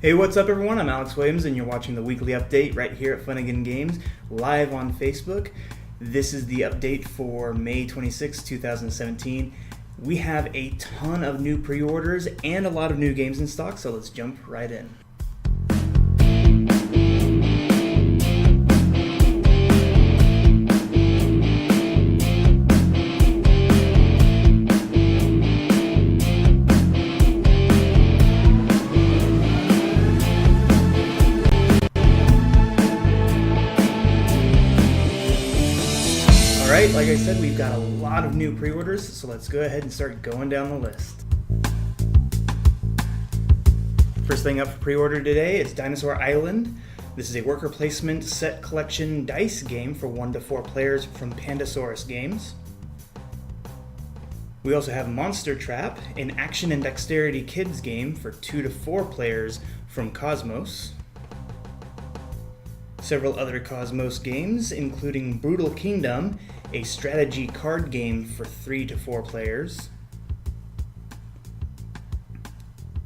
Hey, what's up everyone? I'm Alex Williams and you're watching the weekly update right here at Funagain Games, live on Facebook. This is the update for May 26, 2017. We have a ton of new pre-orders and a lot of new games in stock, so let's jump right in. Alright, like I said, we've got a lot of new pre-orders, so let's go ahead and start going down the list. First thing up for pre-order today is Dinosaur Island. This is a worker placement set collection dice game for 1 to 4 players from Pandasaurus Games. We also have Monster Trap, an action and dexterity kids game for 2 to 4 players from Cosmos. Several other Cosmos games, including Brutal Kingdom, a strategy card game for 3 to 4 players.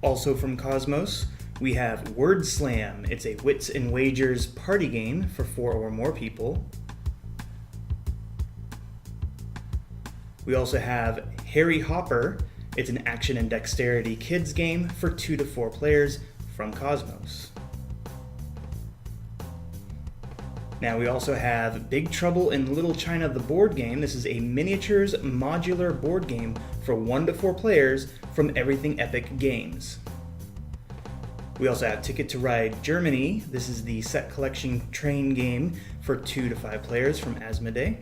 Also from Cosmos, we have Word Slam. It's a Wits and Wagers party game for 4 or more people. We also have Harry Hopper. It's an action and dexterity kids game for 2 to 4 players from Cosmos. Now we also have Big Trouble in Little China, the board game. This is a miniatures modular board game for 1 to 4 players from Everything Epic Games. We also have Ticket to Ride Germany. This is the set collection train game for 2 to 5 players from Asmodee.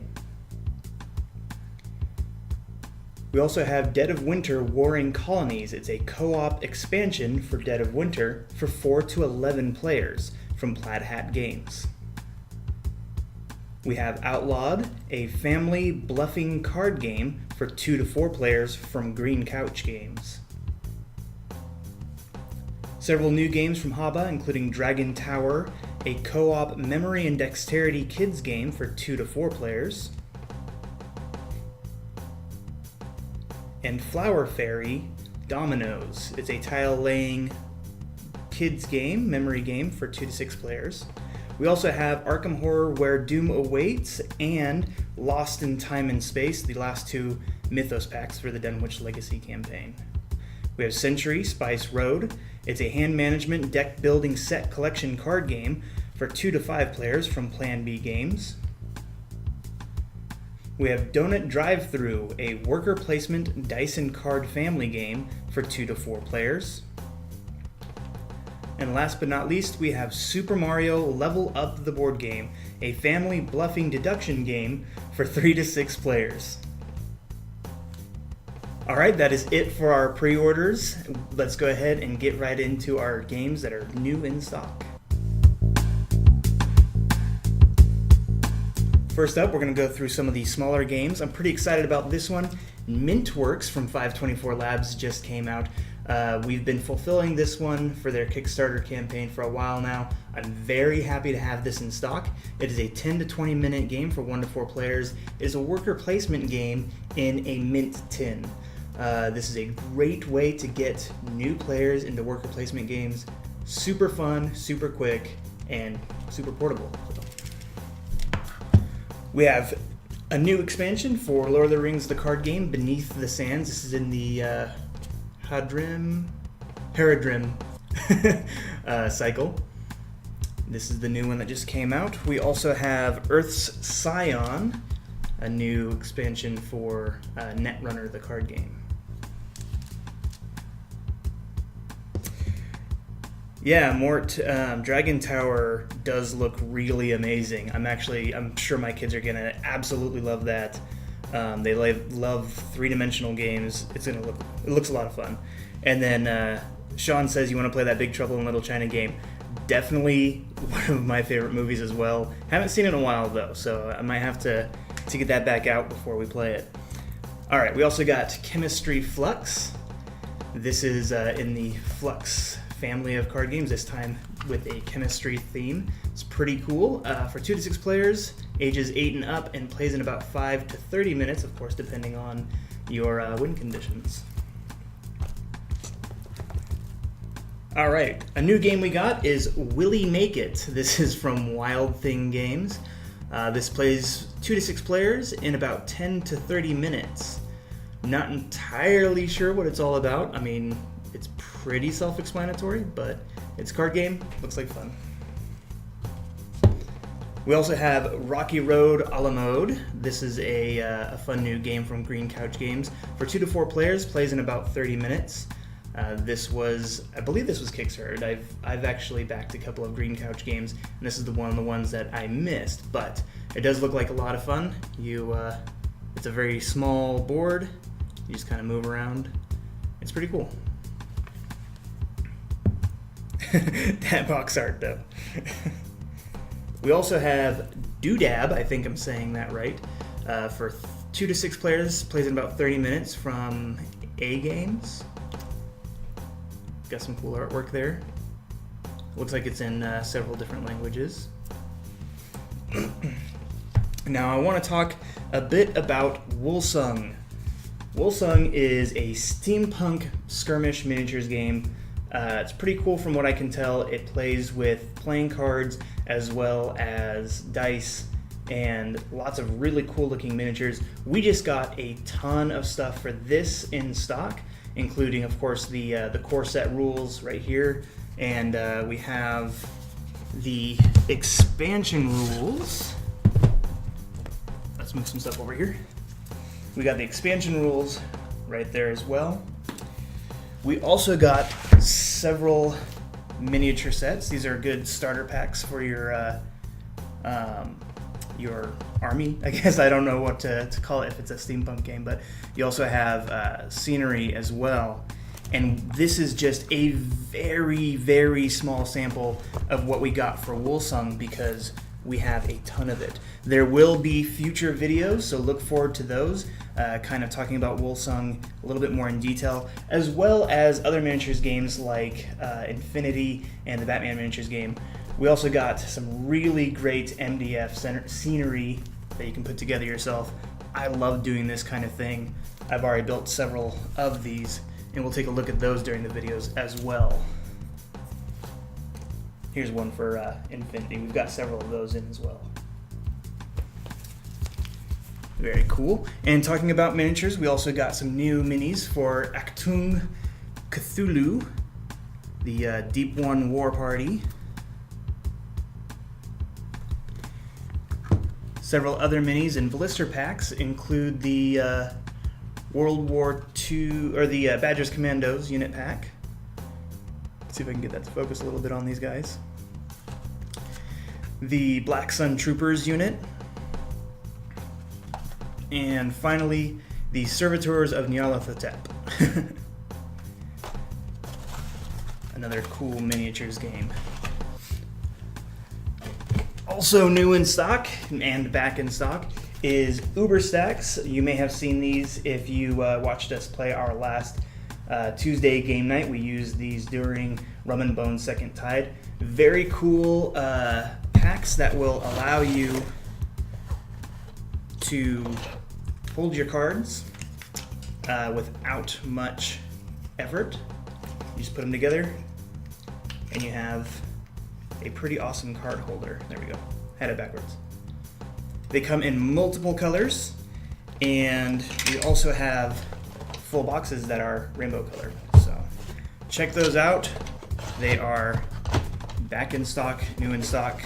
We also have Dead of Winter Warring Colonies. It's a co-op expansion for Dead of Winter for 4 to 11 players from Plaid Hat Games. We have Outlawed, a family bluffing card game for 2 to 4 players from Green Couch Games. Several new games from Haba, including Dragon Tower, a co-op memory and dexterity kids game for 2 to 4 players. And Flower Fairy Dominoes. It's a tile-laying kids game, memory game for 2 to 6 players. We also have Arkham Horror Where Doom Awaits and Lost in Time and Space, the last 2 Mythos packs for the Dunwich Legacy campaign. We have Century Spice Road. It's a hand management deck building set collection card game for 2 to 5 players from Plan B Games. We have Donut Drive-Thru, a worker placement dice and card family game for 2 to 4 players. And last but not least, we have Super Mario Level Up the board game, a family bluffing deduction game for 3 to 6 players. Alright, that is it for our pre-orders. Let's go ahead and get right into our games that are new in stock. First up, we're going to go through some of the smaller games. I'm pretty excited about this one. Mintworks from 524 Labs just came out. We've been fulfilling this one for their Kickstarter campaign for a while now. I'm very happy to have this in stock. It is a 10 to 20 minute game for 1 to 4 players. It is a worker placement game in a mint tin. This is a great way to get new players into worker placement games. Super fun, super quick, and super portable. We have a new expansion for Lord of the Rings, the card game, Beneath the Sands. This is in the Haradrim cycle. This is the new one that just came out. We also have Earth's Scion, a new expansion for Netrunner, the card game. Yeah, Mort, Dragon Tower does look really amazing. I'm sure my kids are gonna absolutely love that. They love three-dimensional games. It looks a lot of fun. And then Sean says you want to play that Big Trouble in Little China game. Definitely one of my favorite movies as well. Haven't seen it in a while though, so I might have to get that back out before we play it. All right, we also got Chemistry Flux. This is in the Flux family of card games, this time with a chemistry theme. It's pretty cool. For 2 to 6 players, ages 8 and up, and plays in about 5 to 30 minutes, of course, depending on your win conditions. All right, a new game we got is Willy Make It. This is from Wild Thing Games. This plays 2 to 6 players in about 10 to 30 minutes. Not entirely sure what it's all about. I mean, it's pretty self-explanatory, but it's a card game. Looks like fun. We also have Rocky Road a la mode. This is a fun new game from Green Couch Games. For 2 to 4 players, plays in about 30 minutes. I believe this was Kickstarted. I've actually backed a couple of Green Couch games, and this is one of the ones that I missed, but it does look like a lot of fun. It's a very small board. You just kind of move around. It's pretty cool. That box art, though. We also have Doodab, I think I'm saying that right, for 2 to 6 players, plays in about 30 minutes from A Games. Got some cool artwork there. Looks like it's in several different languages. Now I want to talk a bit about Wolsung. Wolsung is a steampunk skirmish miniatures game. It's pretty cool from what I can tell. It plays with playing cards as well as dice and lots of really cool looking miniatures. We just got a ton of stuff for this in stock, including, of course, the core set rules right here, and we have the expansion rules. Let's move some stuff over here. We got the expansion rules right there as well. We also got several miniature sets. These are good starter packs for your army, I guess. I don't know what to call it if it's a steampunk game, but you also have scenery as well. And this is just a very, very small sample of what we got for Wolsung because we have a ton of it. There will be future videos, so look forward to those, kind of talking about Wolsung a little bit more in detail, as well as other miniatures games like Infinity and the Batman miniatures game. We also got some really great MDF scenery that you can put together yourself. I love doing this kind of thing. I've already built several of these, and we'll take a look at those during the videos as well. Here's one for Infinity. We've got several of those in as well. Very cool. And talking about miniatures, we also got some new minis for Achtung Cthulhu, the Deep One War Party. Several other minis and blister packs include the World War II, or the Badgers Commandos unit pack. Let's see if I can get that to focus a little bit on these guys. The Black Sun Troopers unit. And finally, the Servitors of Nyarlathotep. Another cool miniatures game. Also new in stock, and back in stock, is Uber Stacks. You may have seen these if you watched us play our last Tuesday game night. We used these during Rum and Bones Second Tide. Very cool packs that will allow you to hold your cards without much effort. You just put them together and you have a pretty awesome card holder. There we go. Had it backwards. They come in multiple colors, and we also have full boxes that are rainbow colored. So check those out. They are back in stock, new in stock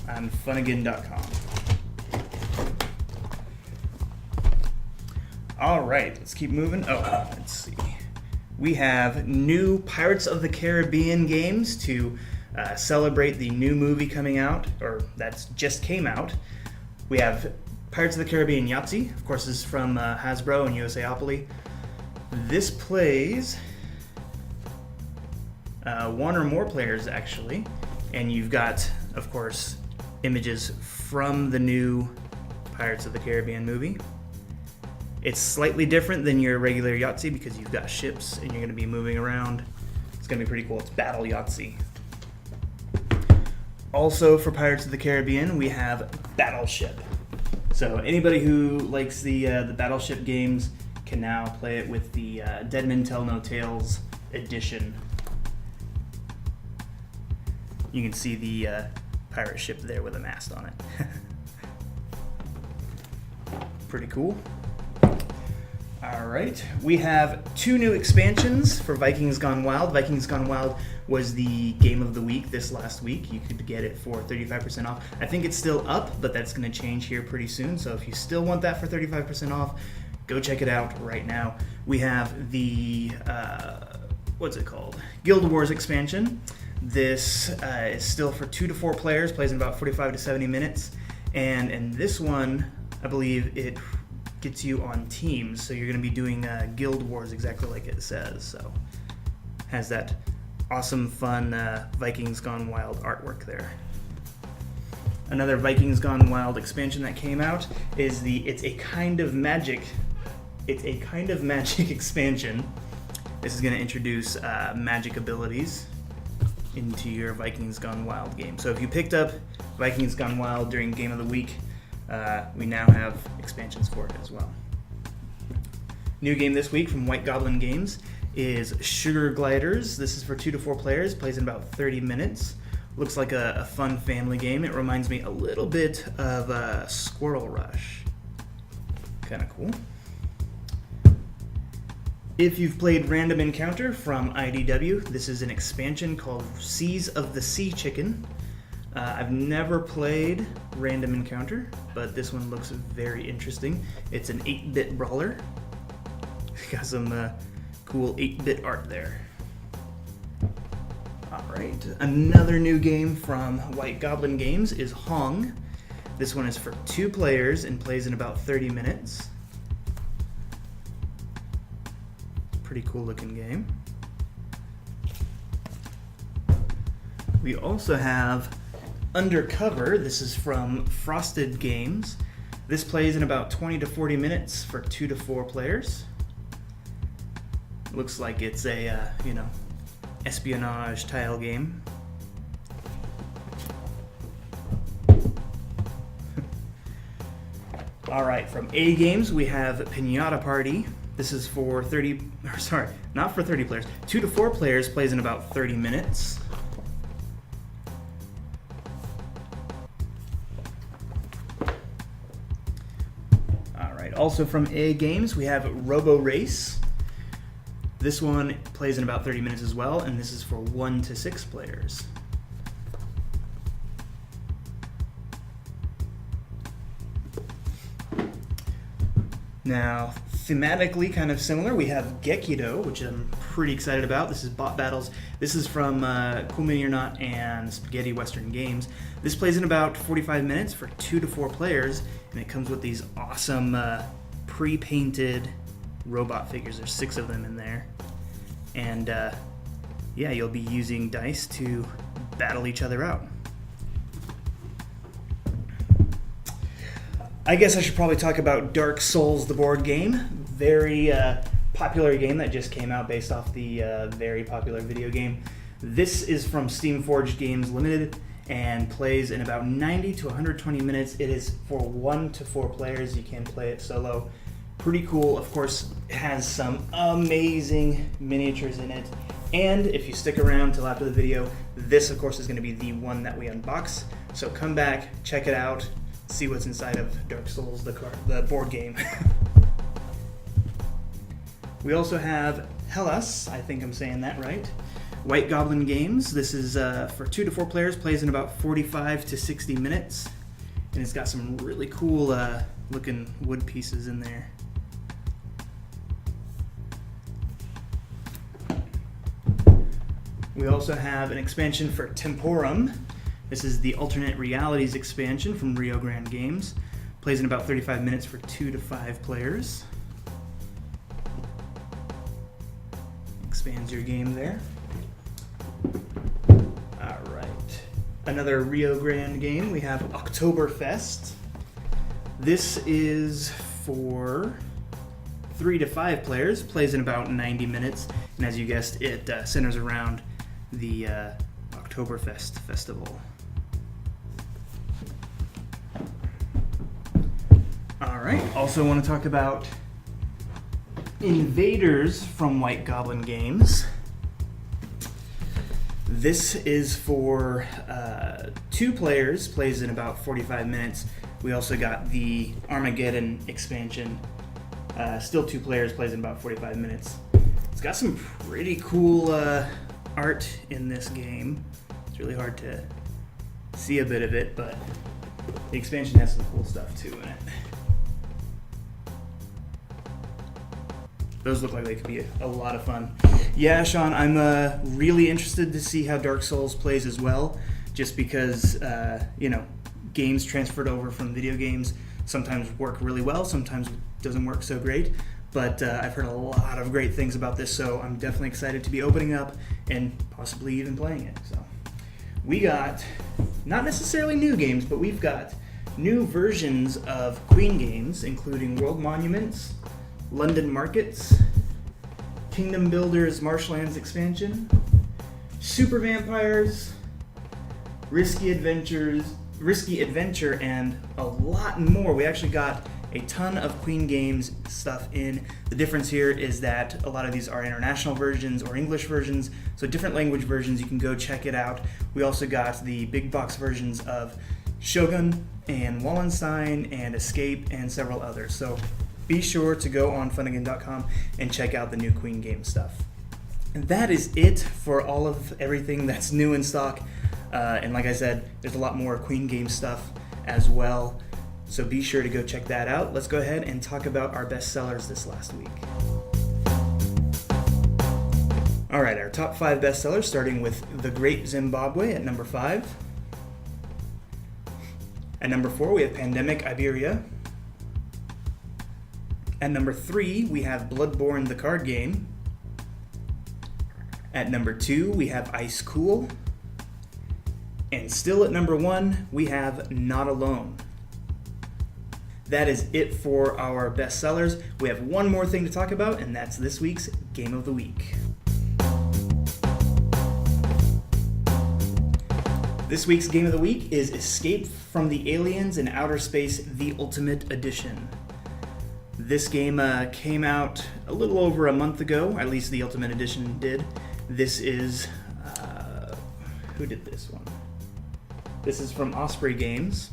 on Funagain.com. All right, let's keep moving. Oh, let's see. We have new Pirates of the Caribbean games to celebrate the new movie coming out, or that's just came out. We have Pirates of the Caribbean Yahtzee. Of course, this is from Hasbro and USAopoly. This plays 1 or more players, actually. And you've got, of course, images from the new Pirates of the Caribbean movie. It's slightly different than your regular Yahtzee because you've got ships and you're going to be moving around. It's going to be pretty cool. It's Battle Yahtzee. Also for Pirates of the Caribbean, we have Battleship. So anybody who likes the Battleship games can now play it with the Dead Men Tell No Tales edition. You can see the pirate ship there with a mast on it. Pretty cool. All right, we have 2 new expansions for Vikings Gone Wild. Vikings Gone Wild was the game of the week this last week. You could get it for 35% off. I think it's still up, but that's going to change here pretty soon. So if you still want that for 35% off, go check it out right now. We have the, what's it called? Guild Wars expansion. This is still for 2 to 4 players, plays in about 45 to 70 minutes. And in this one, I believe it gets you on teams, so you're going to be doing Guild Wars exactly like it says. So has that awesome, fun Vikings Gone Wild artwork there. Another Vikings Gone Wild expansion that came out is the It's a Kind of Magic expansion. This is going to introduce magic abilities into your Vikings Gone Wild game. So if you picked up Vikings Gone Wild during Game of the Week, we now have expansions for it as well. New game this week from White Goblin Games is Sugar Gliders. This is for 2 to 4 players, plays in about 30 minutes. Looks like a fun family game. It reminds me a little bit of Squirrel Rush. Kind of cool. If you've played Random Encounter from IDW, this is an expansion called Seas of the Sea Chicken. I've never played Random Encounter, but this one looks very interesting. It's an 8-bit brawler. Got some cool 8-bit art there. Alright, another new game from White Goblin Games is Hong. This one is for 2 players and plays in about 30 minutes. Pretty cool looking game. We also have Undercover. This is from Frosted Games. This plays in about 20 to 40 minutes for 2 to 4 players. Looks like it's a, espionage tile game. All right, from A Games, we have Pinata Party. This is for not for 30 players. 2 to 4 players, plays in about 30 minutes. Also from A Games, we have Robo Race. This one plays in about 30 minutes as well, and this is for 1 to 6 players. Now, thematically kind of similar, we have Gekido, which I'm pretty excited about. This is Bot Battles. This is from Cool Mini or Not and Spaghetti Western Games. This plays in about 45 minutes for 2 to 4 players, and it comes with these awesome pre-painted robot figures. There's 6 of them in there. And yeah, you'll be using dice to battle each other out. I guess I should probably talk about Dark Souls, the board game. Very popular game that just came out based off the very popular video game. This is from Steamforged Games Limited and plays in about 90 to 120 minutes. It is for 1 to 4 players. You can play it solo. Pretty cool. Of course, it has some amazing miniatures in it. And if you stick around till after the video, this, of course, is going to be the one that we unbox. So come back, check it out, see what's inside of Dark Souls, the board game. We also have Hellas, I think I'm saying that right. White Goblin Games. This is for 2 to 4 players, plays in about 45 to 60 minutes. And it's got some really cool looking wood pieces in there. We also have an expansion for Temporum. This is the Alternate Realities expansion from Rio Grande Games. Plays in about 35 minutes for 2 to 5 players. Expands your game there. Alright. Another Rio Grande game, we have Oktoberfest. This is for 3 to 5 players, plays in about 90 minutes, and as you guessed, it centers around the Oktoberfest festival. Alright, also want to talk about Invaders from White Goblin Games. This is for 2 players, plays in about 45 minutes. We also got the Armageddon expansion, still 2 players, plays in about 45 minutes. It's got some pretty cool art in this game. It's really hard to see a bit of it, but the expansion has some cool stuff too in it. Those look like they could be a lot of fun. Yeah, Sean, I'm really interested to see how Dark Souls plays as well, just because, games transferred over from video games sometimes work really well, sometimes doesn't work so great. But I've heard a lot of great things about this, so I'm definitely excited to be opening up and possibly even playing it. So we got, not necessarily new games, but we've got new versions of Queen games, including World Monuments, London Markets, Kingdom Builders Marshlands expansion, Super Vampires, Risky Adventure, and a lot more. We actually got a ton of Queen Games stuff in. The difference here is that a lot of these are international versions or English versions, so different language versions. You can go check it out. We also got the big box versions of Shogun and Wallenstein and Escape and several others. So be sure to go on Funagain.com and check out the new Queen Game stuff. And that is it for all of everything that's new in stock. And like I said, there's a lot more Queen Game stuff as well. So be sure to go check that out. Let's go ahead and talk about our bestsellers this last week. All right, our top 5 bestsellers, starting with The Great Zimbabwe at number 5. At number 4, we have Pandemic Iberia. At number 3, we have Bloodborne the card game. At number 2, we have Ice Cool. And still at number 1, we have Not Alone. That is it for our bestsellers. We have one more thing to talk about, and that's this week's Game of the Week. This week's Game of the Week is Escape from the Aliens in Outer Space, the Ultimate Edition. This game came out a little over a month ago, at least the Ultimate Edition did. This is, who did this one? This is from Osprey Games.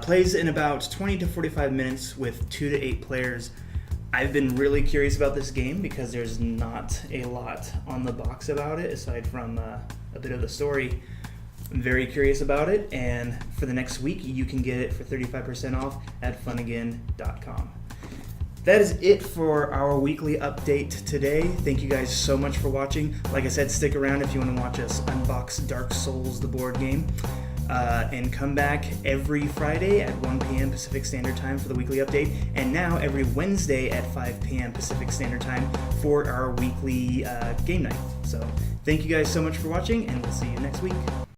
Plays in about 20 to 45 minutes with 2 to 8 players. I've been really curious about this game because there's not a lot on the box about it, aside from a bit of the story. I'm very curious about it, and for the next week, you can get it for 35% off at Funagain.com. That is it for our weekly update today. Thank you guys so much for watching. Like I said, stick around if you want to watch us unbox Dark Souls, the board game. And come back every Friday at 1 p.m. Pacific Standard Time for the weekly update. And now every Wednesday at 5 p.m. Pacific Standard Time for our weekly game night. So thank you guys so much for watching, and we'll see you next week.